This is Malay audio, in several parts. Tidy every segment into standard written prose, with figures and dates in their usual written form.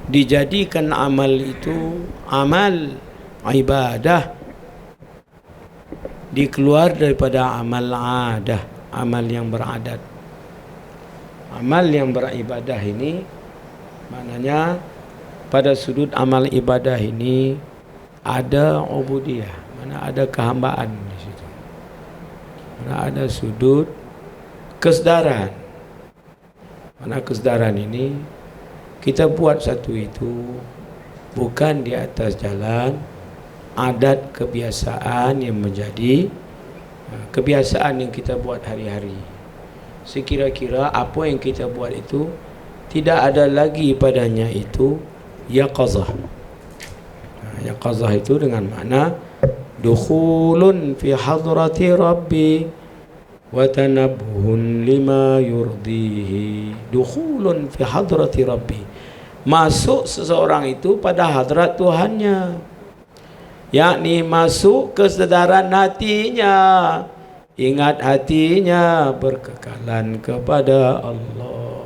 dijadikan amal itu amal ibadah, dikeluar daripada amal adah, amal yang beradat. Amal yang beribadah ini maknanya pada sudut amal ibadah ini ada ubudiyah, mana ada kehambaan di situ, mana ada sudut kesedaran. Mana kesedaran ini kita buat satu itu bukan di atas jalan adat kebiasaan yang menjadi kebiasaan yang kita buat hari-hari. Sekira-kira apa yang kita buat itu tidak ada lagi padanya itu yaqazah. Yaqazah itu dengan makna dukhulun fi hadrati rabbi wa tanabbuhun lima yurdihi. Dukhulun fi hadrati rabbi, masuk seseorang itu pada hadrat Tuhannya, yakni masuk kesedaran hatinya, ingat hatinya berkekalan kepada Allah.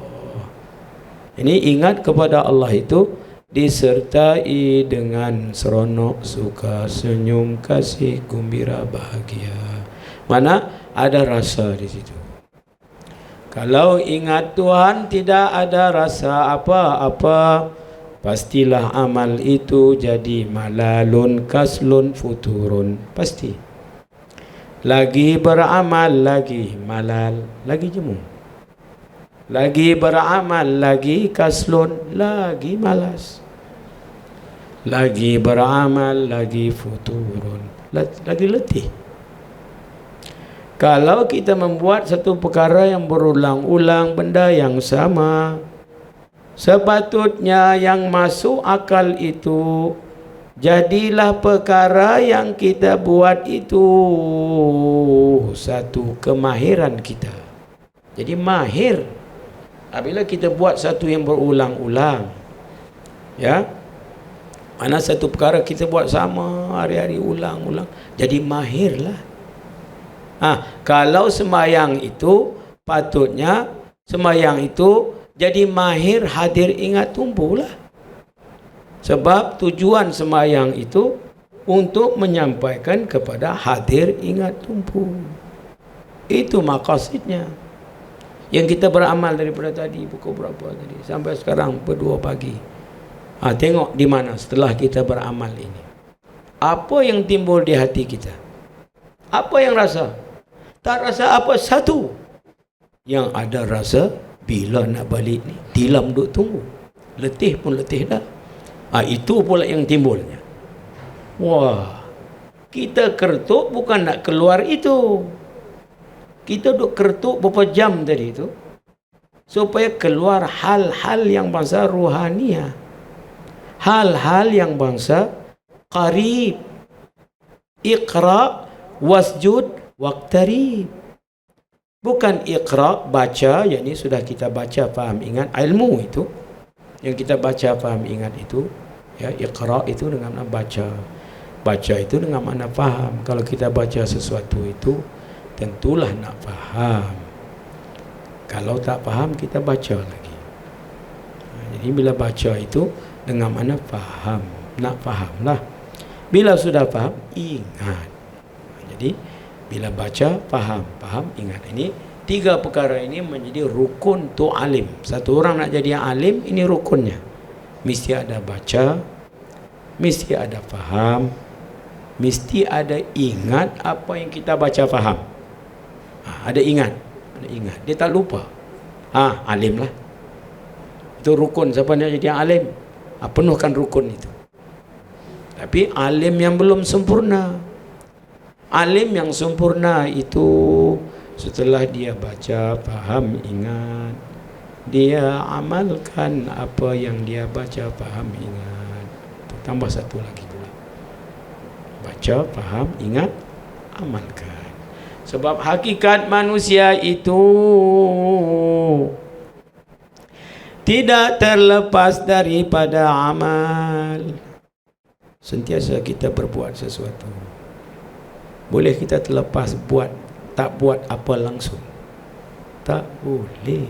Ini ingat kepada Allah itu disertai dengan seronok, suka, senyum, kasih, gembira, bahagia. Mana ada rasa di situ. Kalau ingat Tuhan tidak ada rasa apa-apa, pastilah amal itu jadi malalun, kaslun, futurun. Pasti. Lagi beramal, lagi malal, lagi jemu. Lagi beramal, lagi kaslun, lagi malas. Lagi beramal, lagi futurun, lagi letih. Kalau kita membuat satu perkara yang berulang-ulang, benda yang sama, sepatutnya yang masuk akal itu jadilah perkara yang kita buat itu satu kemahiran kita. Jadi mahir apabila kita buat satu yang berulang-ulang, ya, mana satu perkara kita buat sama hari-hari ulang-ulang, jadi mahirlah. Kalau sembahyang itu patutnya sembahyang itu jadi mahir, hadir, ingat, tumbuhlah. Sebab tujuan sembahyang itu untuk menyampaikan kepada hadir, ingat, tumbuh. Itu maqasidnya. Yang kita beramal daripada tadi pukul berapa tadi sampai sekarang pukul 2 pagi. Tengok di mana setelah kita beramal ini. Apa yang timbul di hati kita? Apa yang rasa? Tak rasa apa satu. Yang ada rasa bila nak balik ni, dilam duk tunggu. Letih pun letih dah. Itu pula yang timbulnya. Wah, kita kertuk bukan nak keluar itu. Kita duk kertuk berapa jam tadi itu supaya keluar hal-hal yang bangsa ruhaniah, hal-hal yang bangsa qarib. Iqra wasjud waqtarib. Bukan iqra, baca, yakni sudah kita baca, faham, ingat, ilmu itu yang kita baca, faham, ingat itu, ya. Iqra itu dengan makna baca, baca itu dengan makna faham. Kalau kita baca sesuatu itu tentulah nak faham. Kalau tak faham kita baca lagi. Jadi bila baca itu dengan makna faham, nak fahamlah. Bila sudah faham, ingat. Jadi bila baca, faham, faham, ingat. Ini tiga perkara ini menjadi rukun tu alim. Satu orang nak jadi alim, ini rukunnya. Mesti ada baca, mesti ada faham, mesti ada ingat apa yang kita baca faham. Ada ingat, ada ingat. Dia tak lupa. Alim lah. Itu rukun. Siapa nak jadi alim? Penuhkan rukun itu. Tapi alim yang belum sempurna. Alim yang sempurna itu setelah dia baca, faham, ingat, dia amalkan apa yang dia baca, faham, ingat. Tambah satu lagi pula. Baca, faham, ingat, amalkan. Sebab hakikat manusia itu tidak terlepas daripada amal. Sentiasa kita berbuat sesuatu. Boleh kita terlepas buat, tak buat apa langsung? Tak boleh.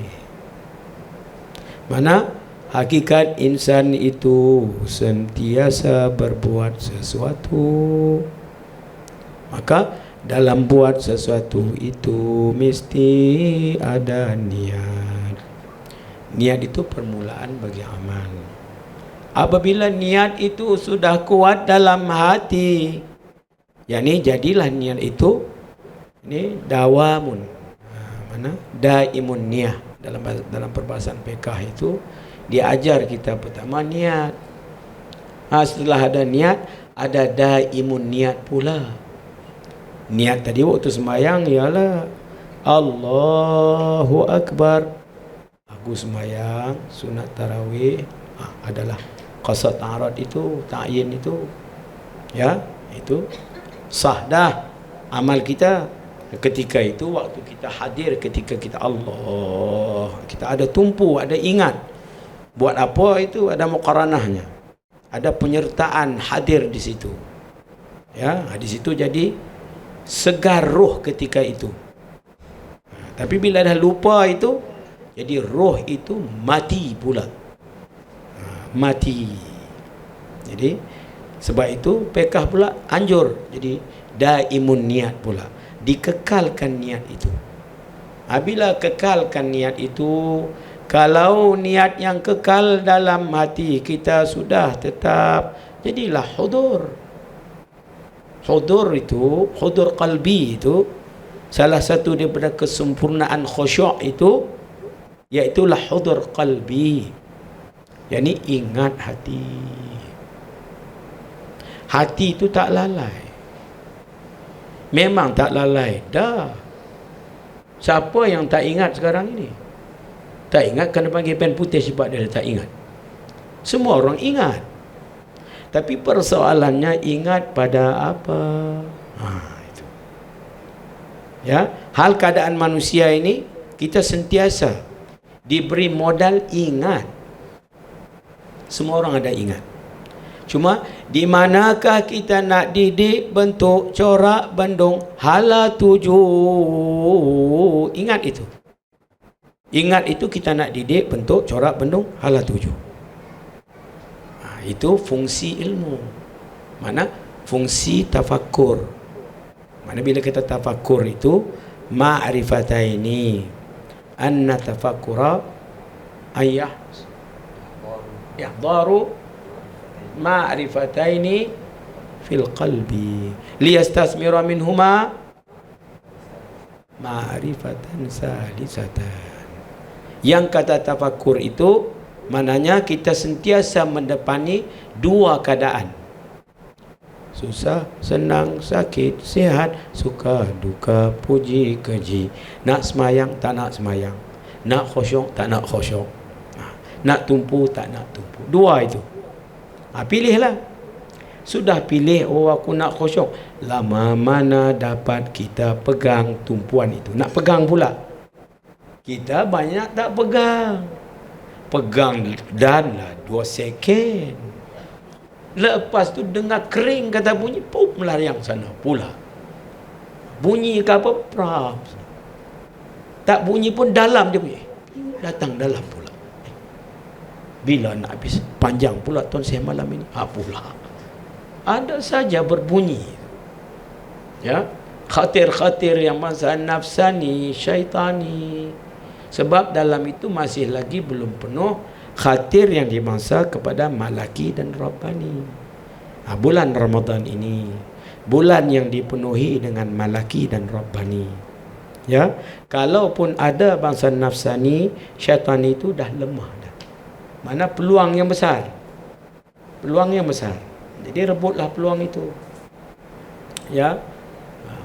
Mana Hakikat insan itu sentiasa berbuat sesuatu. Maka dalam buat sesuatu itu mesti ada niat. Niat itu permulaan bagi amal. Apabila niat itu sudah kuat dalam hati, yakni jadilah niat itu ini dawamun. Mana? Daimun niyah. Dalam perbahasan fiqh itu diajar kita pertama niat. Setelah ada niat, ada daimun niat pula. Niat tadi waktu sembahyang ialah Allahu Akbar. Aku sembahyang sunat tarawih adalah qasad arad itu, ta'yin itu. Ya, itu sah dah amal kita. Ketika itu waktu kita hadir, ketika kita Allah, kita ada tumpu, ada ingat. Buat apa itu ada muqaranahnya. Ada penyertaan hadir di situ. Ya, di situ jadi segar roh ketika itu. Tapi bila dah lupa itu, jadi roh itu mati pula. Mati. Jadi sebab itu fiqh pula anjur. Jadi daimun niat pula. Dikekalkan niat itu. Bila kekalkan niat itu, kalau niat yang kekal dalam hati kita sudah tetap, jadilah hudur. Hudur itu, hudur qalbi itu, salah satu daripada kesempurnaan khusyuk itu, iaitulah hudur qalbi. yakni ingat hati. Hati itu tak lalai. Memang tak lalai. Dah. Siapa yang tak ingat sekarang ini? Tak ingat kena panggil pen putih sebab dia tak ingat. Semua orang ingat. Tapi persoalannya ingat pada apa? Itu. Ya, hal keadaan manusia ini kita sentiasa diberi modal ingat. Semua orang ada ingat. Cuma di manakah kita nak didik bentuk corak bendung hala tujuh? Ingat itu. Ingat itu kita nak didik bentuk corak bendung hala tujuh. Itu fungsi ilmu. Mana? Fungsi tafakur. Mana bila kita tafakur itu ma'rifataini anna tafakura ayah yahdaru ma'rifataini fil qalbi liyastasmira minhuma ma'rifatan salisatan. Yang kata tafakur itu maknanya kita sentiasa mendepani dua keadaan. Susah, senang, sakit, sihat, suka, duka, puji, keji. Nak semayang, tak nak semayang. Nak khusyuk, tak nak khusyuk. Nak tumpu, tak nak tumpu. Dua itu. Pilihlah. Sudah pilih, oh aku nak khusyuk. Lama mana dapat kita pegang tumpuan itu. Nak pegang pula. Kita banyak tak pegang. Pegang danlah 2 second. Lepas tu dengar kering kata bunyi, pup melayang sana pula. Bunyi ke apa? Prap. Tak bunyi pun dalam dia bunyi. Datang dalam pula. Bila nak habis? Panjang pula tonseh malam ini. Pula. Ada saja berbunyi. Ya. Khatir-khatir yang masa nafsani, syaitani. Sebab dalam itu masih lagi belum penuh khatir yang dimangsa kepada malaki dan rabbani. Bulan Ramadan ini bulan yang dipenuhi dengan malaki dan rabbani. Ya, kalaupun ada bangsa nafsani, syaitan itu dah lemah dah. Mana peluang yang besar? Peluang yang besar. Jadi rebutlah peluang itu. Ya.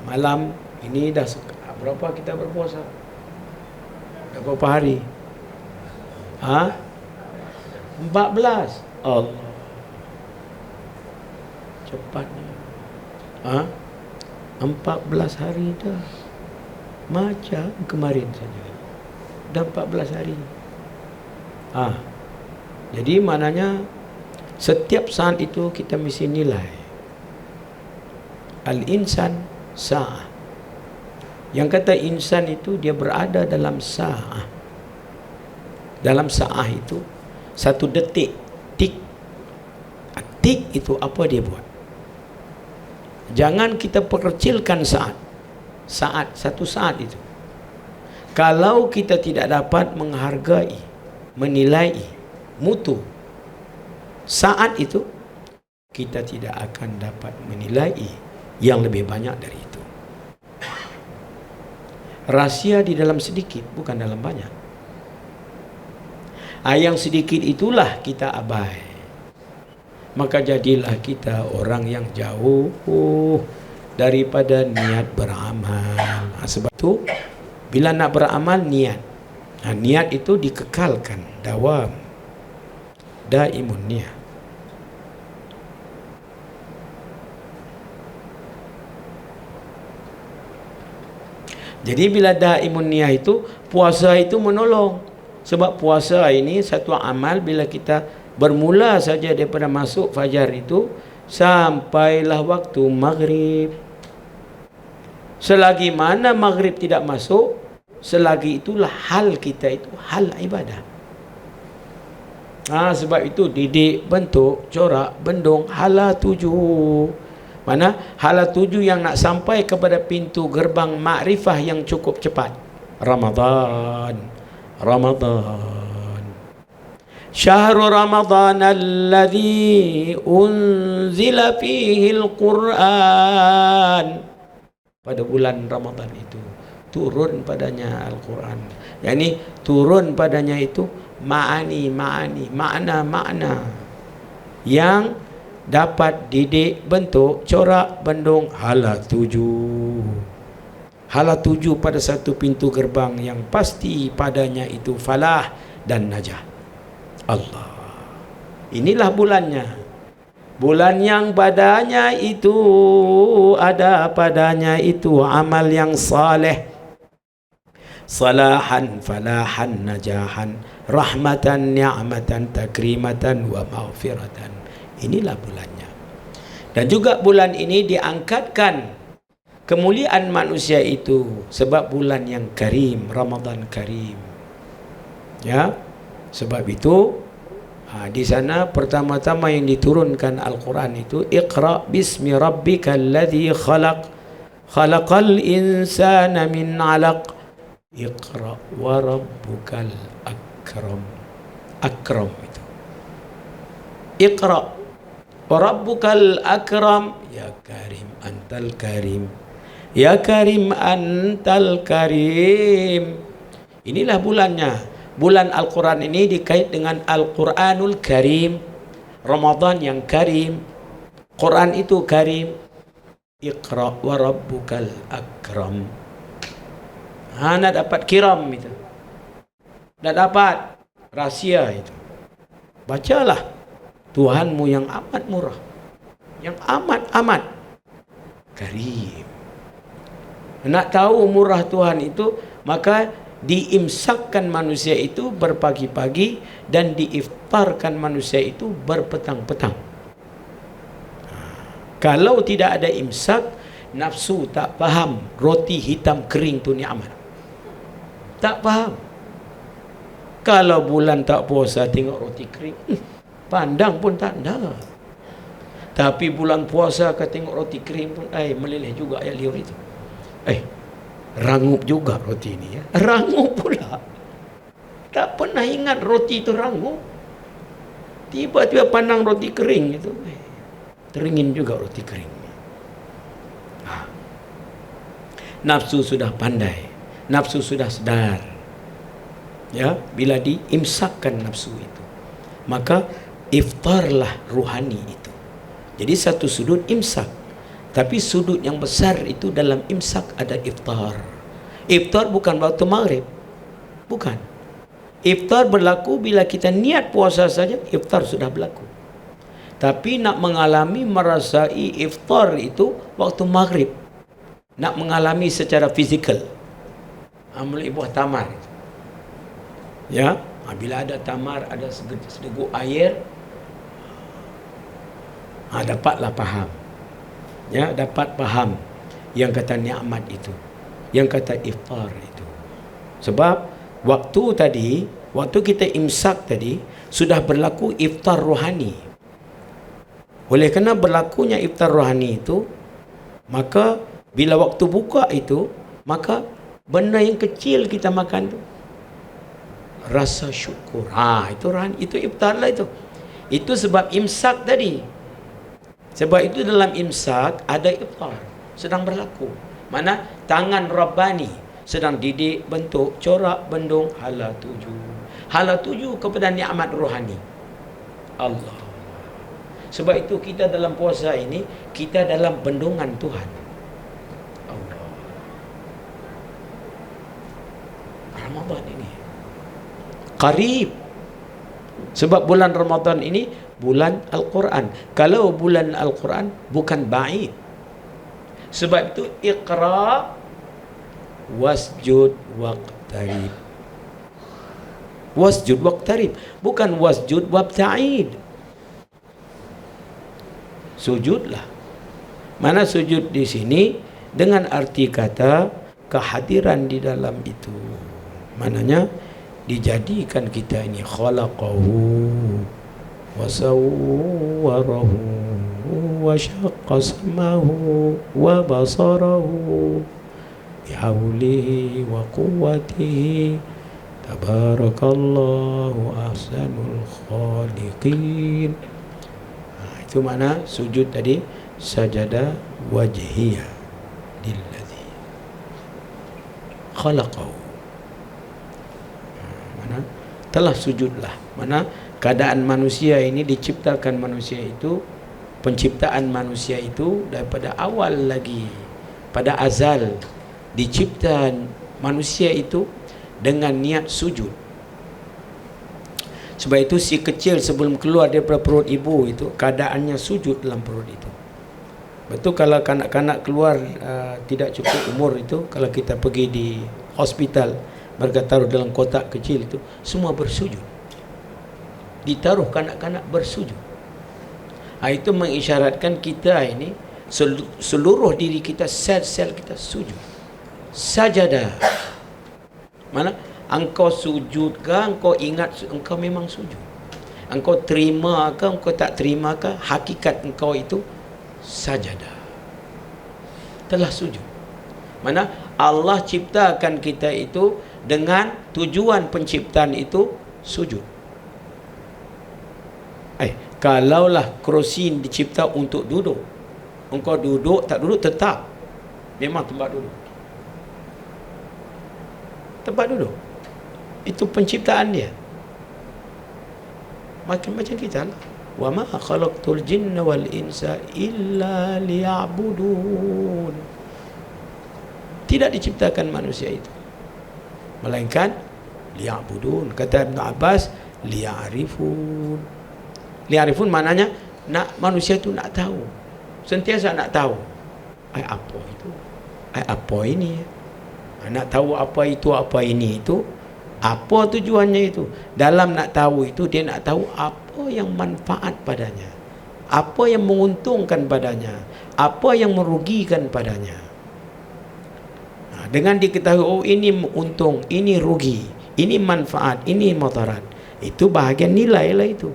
Malam ini dah berapa kita berpuasa? Dah berapa hari? 14. Allah. Cepatnya. 14 hari dah. Macam kemarin saja. Dah 14 hari. Jadi maknanya setiap saat itu kita mesti nilai. Al-insan sa'ah. Yang kata insan itu dia berada dalam sa'ah. Dalam sa'ah itu 1 detik tik. Tik itu apa dia buat? Jangan kita perkecilkan saat. Satu saat itu. Kalau kita tidak dapat menghargai, menilai mutu saat itu, kita tidak akan dapat menilai yang lebih banyak dari itu. Rahsia di dalam sedikit, bukan dalam banyak. Yang sedikit itulah kita abai. Maka jadilah kita orang yang jauh daripada niat beramal. Sebab itu bila nak beramal, niat. Niat itu dikekalkan, dawam, daimun niat. Jadi bila daimun niat itu, puasa itu menolong. Sebab puasa ini satu amal bila kita bermula saja daripada masuk fajar itu sampailah waktu maghrib. Selagi mana maghrib tidak masuk, selagi itulah hal kita itu hal ibadah. Sebab itu didik, bentuk, corak, bendung, hala 7. Mana hala 7 yang nak sampai kepada pintu gerbang makrifah yang cukup cepat. Ramadan. Syahrul Ramadan alladhi unzila fihi al-Quran. Pada bulan Ramadan itu turun padanya Al-Quran. Yani turun padanya itu makna yang dapat didik, bentuk, corak, bendung, hala 7. Hala 7 pada satu pintu gerbang yang pasti padanya itu falah dan najah. Allah. Inilah bulannya. Bulan yang padanya itu ada padanya itu amal yang saleh. Salahan, falahan, najahan, rahmatan, ni'matan, takrimatan, wa maghfiratan. Inilah bulannya. Dan juga bulan ini diangkatkan kemuliaan manusia itu sebab bulan yang karim, Ramadan karim. Ya. Sebab itu di sana pertama-tama yang diturunkan Al-Quran itu Iqra bismi rabbikal ladzi khalaq khalaqal insana min 'alaq Iqra wa rabbukal akram. Akram itu. Iqra wa rabbukal akram. Ya karim antal karim. Ya karim antal karim. Inilah bulannya. Bulan Al-Quran ini dikait dengan Al-Quranul Karim. Ramadan yang karim. Quran itu karim. Iqra wa rabbukal akram. Nak dapat kiram itu. Nak dapat rahsia itu. Bacalah. Tuhanmu yang amat murah. Yang amat karim. Nak tahu murah Tuhan itu, maka diimsakkan manusia itu berpagi-pagi dan diiftarkan manusia itu berpetang-petang. Kalau tidak ada imsak, nafsu tak faham roti hitam kering tu nikmat. Tak faham. Kalau bulan tak puasa tengok roti kering, pandang pun tak ada. Tapi bulan puasa ke tengok roti kering pun meleleh juga ayat liur itu. Rangup juga roti ini ya. Rangup pula. Tak pernah ingat roti itu rangup. Tiba-tiba pandang roti kering itu. Teringin juga roti kering. Nafsu sudah pandai. Nafsu sudah sedar. Ya, bila diimsakkan nafsu itu, maka iftarlah ruhani itu. Jadi satu sudut imsak. Tapi sudut yang besar itu dalam imsak ada iftar. Iftar bukan waktu maghrib. Bukan. Iftar berlaku bila kita niat puasa saja, iftar sudah berlaku. Tapi nak mengalami, merasai iftar itu waktu maghrib. Nak mengalami secara fizikal. Mulai buah tamar. Ya, bila ada tamar, ada sedeguk air, dapatlah faham. Ya, dapat faham yang kata nikmat itu, yang kata iftar itu. Sebab waktu tadi Waktu kita imsak tadi, sudah berlaku iftar rohani. Oleh kerana berlakunya iftar rohani itu, maka bila waktu buka itu, maka benda yang kecil kita makan tu, rasa syukur. Itu rohani, itu iftar lah itu. Itu sebab imsak tadi. Sebab itu dalam imsak ada iftar sedang berlaku. Mana tangan Rabbani sedang didik bentuk corak bendung hala tuju. Hala tuju kepada nikmat rohani Allah. Sebab itu kita dalam puasa ini, kita dalam bendungan Tuhan Allah. Ramadan ini qarib. Sebab bulan Ramadan ini bulan Al-Quran. Kalau bulan Al-Quran bukan ba'id. Sebab itu iqra wasjud waqtarib. Wasjud waqtarib, bukan wasjud wabta'id. Sujudlah. Mana sujud di sini dengan arti kata kehadiran di dalam itu. Mananya dijadikan kita ini khalaqahu wa sawwarahu wa syaqqa samahu wa basarahu bihaulihi wa quwwatihi tabarakallahu ahsanul khaliqin. Itu mana sujud tadi, sajada wajhiyah lilladzi khalaqahu. Mana telah sujudlah. Mana keadaan manusia ini diciptakan, manusia itu, penciptaan manusia itu daripada awal lagi, pada azal diciptaan manusia itu dengan niat sujud. Sebab itu si kecil sebelum keluar daripada perut ibu itu keadaannya sujud dalam perut itu. Betul kalau kanak-kanak keluar tidak cukup umur itu, kalau kita pergi di hospital, mereka taruh dalam kotak kecil itu, semua bersujud. Ditaruh kanak-kanak bersujud. Itu mengisyaratkan kita ini seluruh diri kita, sel-sel kita sujud. Sajadah. Mana? Engkau sujud ke, engkau ingat engkau memang sujud. Engkau terima ke, engkau tak terima ke, hakikat engkau itu sajadah. Telah sujud. Mana Allah ciptakan kita itu dengan tujuan penciptaan itu sujud. Kalaulah kerusi dicipta untuk duduk, engkau duduk tak duduk tetap, memang tempat duduk. Tempat duduk. Itu penciptaan dia. Macam kita lah. Wa ma khalaqtul jinna wal insa illa liya'budun. Tidak diciptakan manusia itu melainkan liya'budun. Kata Ibn Abbas, liya'rifun. Liya'rifun maknanya nak manusia itu nak tahu. Sentiasa nak tahu. Apa itu? Apa ini? Nak tahu apa itu, apa ini itu. Apa tujuannya itu? Dalam nak tahu itu, dia nak tahu apa yang manfaat padanya, apa yang menguntungkan padanya, apa yang merugikan padanya. Dengan diketahui, ini untung, ini rugi, ini manfaat, ini mudarat, itu bahagian nilai lah itu.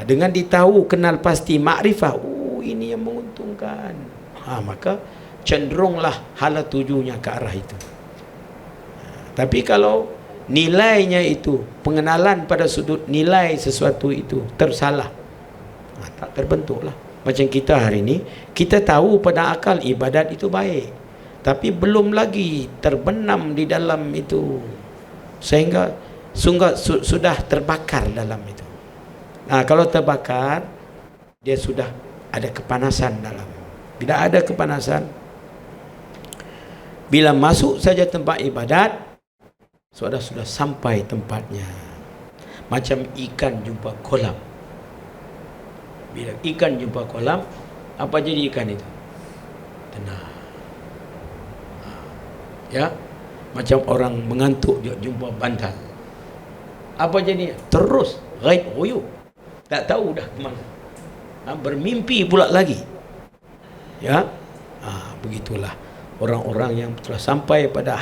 Dengan ditahu, kenal pasti, makrifah, ini yang menguntungkan, maka cenderunglah hala tujunya ke arah itu. Tapi kalau nilainya itu, pengenalan pada sudut nilai sesuatu itu tersalah, tak terbentuklah. Macam kita hari ini, kita tahu pada akal ibadat itu baik, tapi belum lagi terbenam di dalam itu, sehingga sudah terbakar dalam itu. Kalau terbakar, dia sudah ada kepanasan dalam. Bila ada kepanasan, bila masuk saja tempat ibadat, sudah sampai tempatnya. Macam ikan jumpa kolam. Bila ikan jumpa kolam, apa jadi ikan itu? Tenang. Ya, macam orang mengantuk dia jumpa bantal. Apa jadi? Terus ghaib huyuk. Tak tahu dah ke mana. Bermimpi pula lagi. Ya, begitulah orang-orang yang telah sampai pada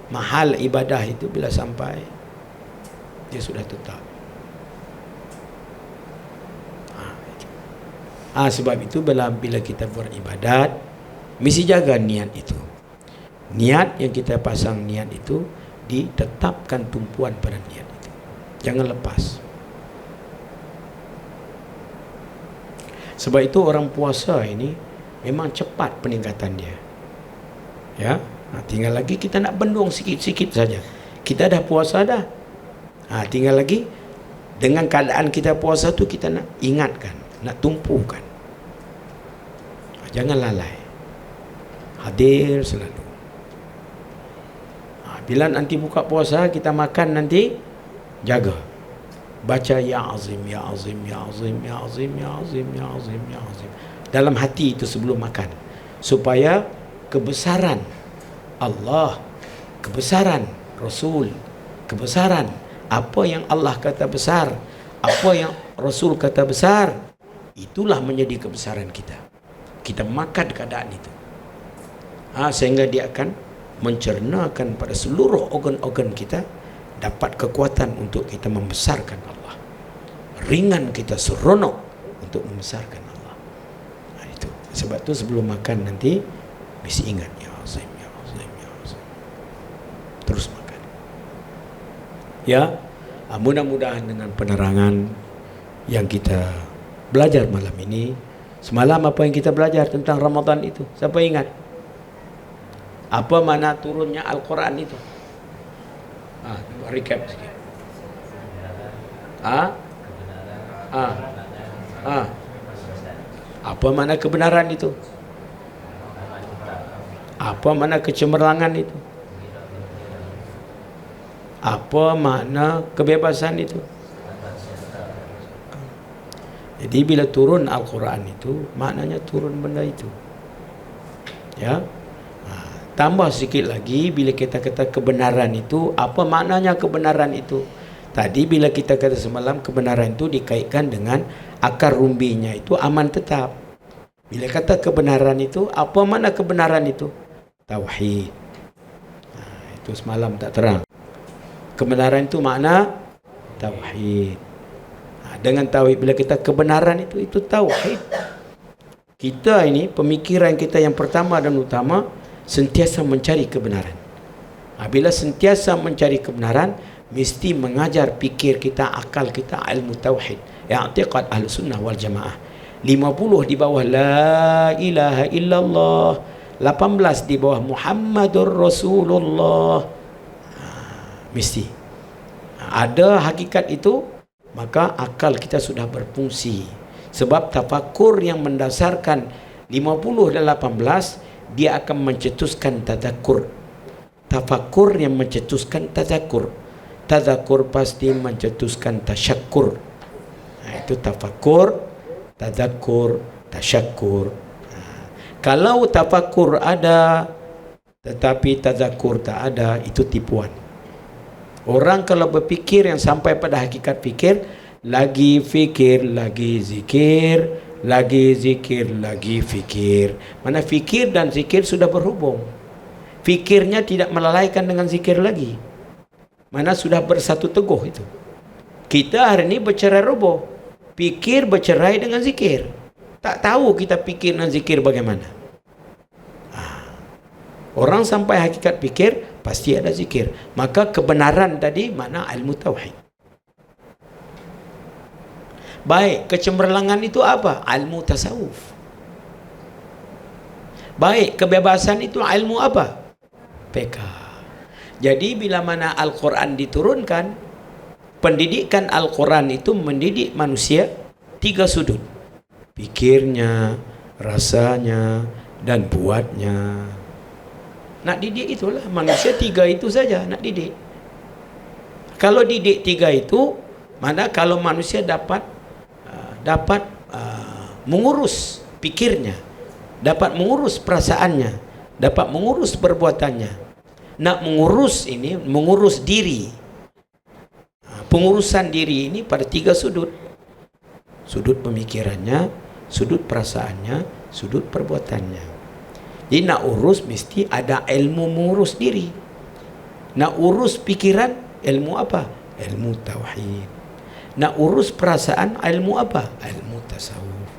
mahal ibadah itu. Bila sampai, Dia sudah tetap. Sebab itu bila kita beribadat, mesti jaga niat itu. Niat yang kita pasang niat itu, ditetapkan tumpuan pada niat itu. Jangan lepas. Sebab itu orang puasa ini memang cepat peningkatan dia. Ya, tinggal lagi kita nak bendung sikit-sikit saja. Kita dah puasa dah. Tinggal lagi dengan keadaan kita puasa tu kita nak ingatkan, nak tumpukan. Jangan lalai. Hadir selalu. Bila nanti buka puasa, kita makan nanti, jaga. Baca ya azim, ya azim, ya azim, ya azim, ya azim, ya azim, ya azim. Dalam hati itu sebelum makan. Supaya kebesaran Allah, kebesaran Rasul, kebesaran apa yang Allah kata besar, apa yang Rasul kata besar, itulah menjadi kebesaran kita. Kita makan keadaan itu. Sehingga dia akan mencernakan pada seluruh organ-organ kita, dapat kekuatan untuk kita membesarkan Allah. Ringan kita, seronok untuk membesarkan Allah. Itu. Sebab tu sebelum makan nanti mesti ingat ya azim, ya azim, ya azim. Terus makan. Ya, mudah-mudahan dengan penerangan yang kita belajar malam ini, semalam apa yang kita belajar tentang Ramadan itu, siapa ingat? Apa makna turunnya Al-Quran itu? Recap sikit. Apa makna kebenaran itu? Apa makna kecemerlangan itu? Apa makna kebebasan itu? Jadi bila turun Al-Quran itu, maknanya turun benda itu. Ya. Tambah sikit lagi, bila kita kata kebenaran itu, apa maknanya kebenaran itu? Tadi bila kita kata semalam, kebenaran itu dikaitkan dengan akar rumbinya itu aman tetap. Bila kata kebenaran itu, apa makna kebenaran itu? Tauhid. Itu semalam tak terang. Kebenaran itu makna tauhid. Dengan tauhid, bila kita kebenaran itu tauhid. Kita ini, pemikiran kita yang pertama dan utama, sentiasa mencari kebenaran. Bila sentiasa mencari kebenaran, mesti mengajar fikir kita, akal kita, ilmu tauhid, i'tiqad ahli sunnah wal jamaah. 50 di bawah la ilaha illallah, 18 di bawah Muhammadur Rasulullah. Mesti ada hakikat itu, maka akal kita sudah berfungsi. Sebab tafakur yang mendasarkan 50 dan 18, dia akan mencetuskan tadzakur. Tafakur yang mencetuskan tadzakur. Tadzakur pasti mencetuskan tasyakkur. Itu tafakur, tadzakur, tasyakkur. Kalau tafakur ada tetapi tadzakur tak ada, itu tipuan. Orang kalau berfikir yang sampai pada hakikat fikir, lagi fikir, lagi zikir, lagi zikir, lagi fikir. Mana fikir dan zikir sudah berhubung. Fikirnya tidak melalaikan dengan zikir lagi. Mana sudah bersatu teguh itu. Kita hari ini bercerai roboh. Fikir bercerai dengan zikir. Tak tahu kita fikir dan zikir bagaimana. Orang sampai hakikat fikir, pasti ada zikir. Maka kebenaran tadi mana ilmu tauhid. Baik, kecemerlangan itu apa? Ilmu tasawuf. Baik, kebebasan itu ilmu apa? PK. Jadi bila mana Al-Quran diturunkan, pendidikan Al-Quran itu mendidik manusia 3 sudut. Pikirnya, rasanya, dan buatnya. Nak didik itulah, manusia 3 itu saja nak didik. Kalau didik 3 itu, mana kalau manusia dapat mengurus pikirnya, dapat mengurus perasaannya, dapat mengurus perbuatannya. Nak mengurus ini, mengurus diri. Pengurusan diri ini pada 3 sudut. Sudut pemikirannya, sudut perasaannya, sudut perbuatannya. Jadi nak urus mesti ada ilmu mengurus diri. Nak urus pikiran, ilmu apa? Ilmu tauhid. Nak urus perasaan, ilmu apa? Ilmu tasawuf.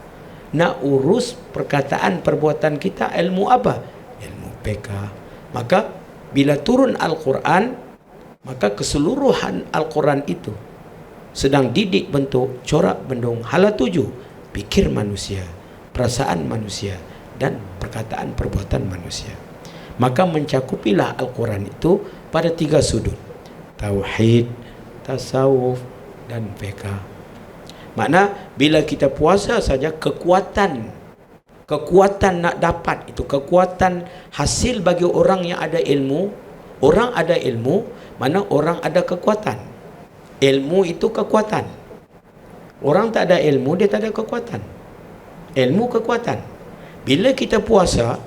Nak urus perkataan perbuatan kita, ilmu apa? Ilmu PK. Maka bila turun Al-Quran, maka keseluruhan Al-Quran itu sedang didik bentuk corak bendung hala tuju, pikir manusia, perasaan manusia, dan perkataan perbuatan manusia. Maka mencakupilah Al-Quran itu pada 3 sudut: tauhid, tasawuf, dan PK. Makna bila kita puasa saja, kekuatan nak dapat itu, kekuatan hasil bagi orang yang ada ilmu. Orang ada ilmu, mana orang ada kekuatan. Ilmu itu kekuatan. Orang tak ada ilmu, dia tak ada kekuatan. Ilmu kekuatan. Bila kita puasa,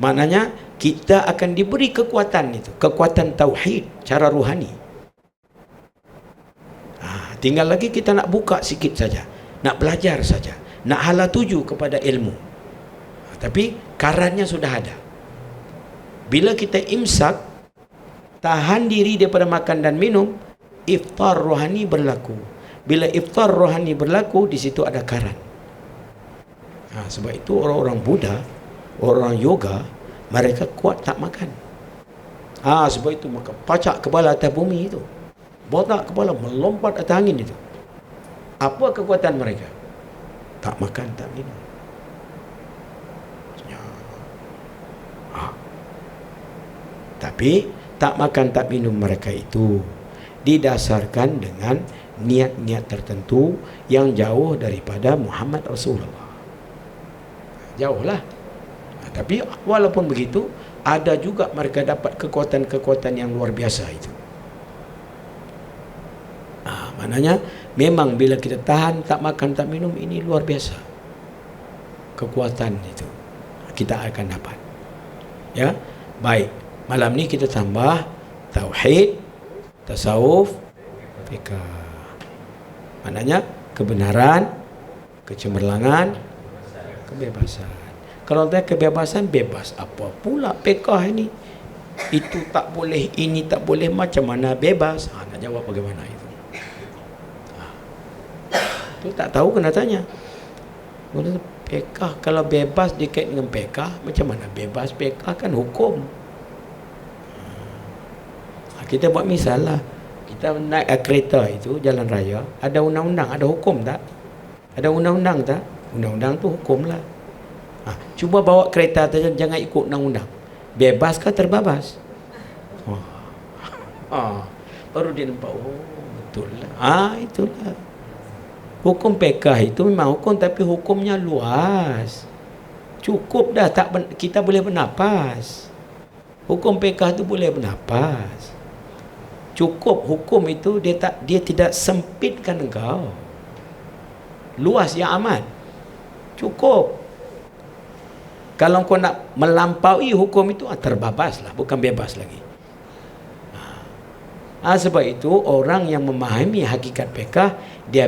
maknanya kita akan diberi kekuatan itu, kekuatan tauhid cara ruhani. Tinggal lagi kita nak buka sikit saja, nak belajar saja, nak hala tuju kepada ilmu. Tapi karannya sudah ada. Bila kita imsak, tahan diri daripada makan dan minum, iftar rohani berlaku. Bila iftar rohani berlaku, di situ ada karan. Sebab itu orang-orang Buddha, orang yoga, mereka kuat tak makan. Sebab itu maka pacak kepala atas bumi itu, botak kepala melompat atas angin itu. Apa kekuatan mereka? Tak makan, tak minum. Tapi tak makan, tak minum mereka itu didasarkan dengan niat-niat tertentu yang jauh daripada Muhammad Rasulullah. Jauhlah. Tapi walaupun begitu, ada juga mereka dapat kekuatan-kekuatan yang luar biasa itu. Maknanya memang bila kita tahan tak makan tak minum, ini luar biasa kekuatan itu kita akan dapat. Ya, baik. Malam ni kita tambah tauhid, tasawuf, fiqh. Maknanya kebenaran, kecemerlangan, kebebasan. Kalau ada kebebasan, bebas apa pula fiqh ini? Itu tak boleh, ini tak boleh, macam mana bebas? Nak jawab bagaimana itu? Tu tak tahu kena tanya. PK kalau bebas dikait dengan PK, macam mana bebas? PK kan hukum. Kita buat misal lah, kita naik kereta itu jalan raya, ada undang-undang, ada hukum tak? Ada undang-undang tak? Undang-undang tu hukum lah. Cuba bawa kereta tu, jangan ikut undang-undang. Bebas ke terbabas? Baru dia nampak, oh betul lah. Itulah. Hukum PK itu memang hukum, tapi hukumnya luas. Cukup dah, kita boleh bernapas. Hukum PK itu boleh bernapas. Cukup hukum itu dia tidak sempitkan engkau. Luas yang amat. Cukup. Kalau kau nak melampaui hukum itu, terbabaslah, bukan bebas lagi. Sebab itu orang yang memahami hakikat PK, dia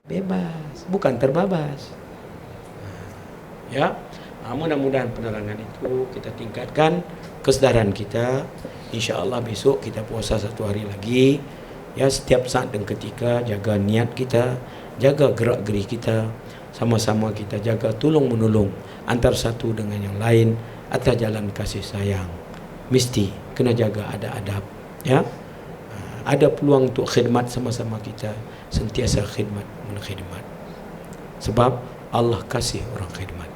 bebas, bukan terbabas. Ya, mudah-mudahan penerangan itu kita tingkatkan kesedaran kita. InsyaAllah besok kita puasa 1 hari lagi. Ya, setiap saat dan ketika jaga niat kita, jaga gerak-geri kita, sama-sama kita jaga tolong-menolong antara satu dengan yang lain atas jalan kasih sayang. Mesti kena jaga ada adab. Ya, ada peluang untuk khidmat, sama-sama kita sentiasa khidmat. Sebab Allah kasih orang khidmat.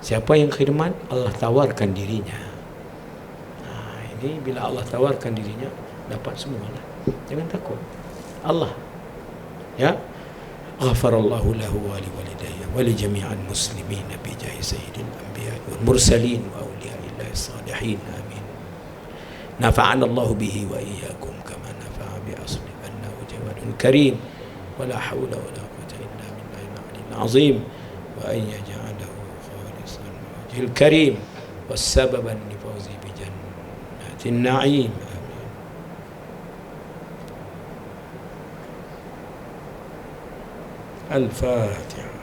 Siapa yang khidmat, Allah tawarkan dirinya. Ini bila Allah tawarkan dirinya, dapat semualah. Jangan takut. Allah. Ya. Ghafarallahu lahu wa li walidayya wa li jami'al muslimin bi jahi sayyidil anbiya wal mursalin wa awliya'illahi salihin. Amin. Nafa'ana Allah bihi wa iyyakum kama nafa'a bi asli annahu jawadun karim wa la hawla wa la quwwata illa billahi al-'aliyyil 'azim wa an yaj'alahu khalisan wajhil karim was sababan li fawzi bi jannatin na'im. Amin. Al-Fatiha.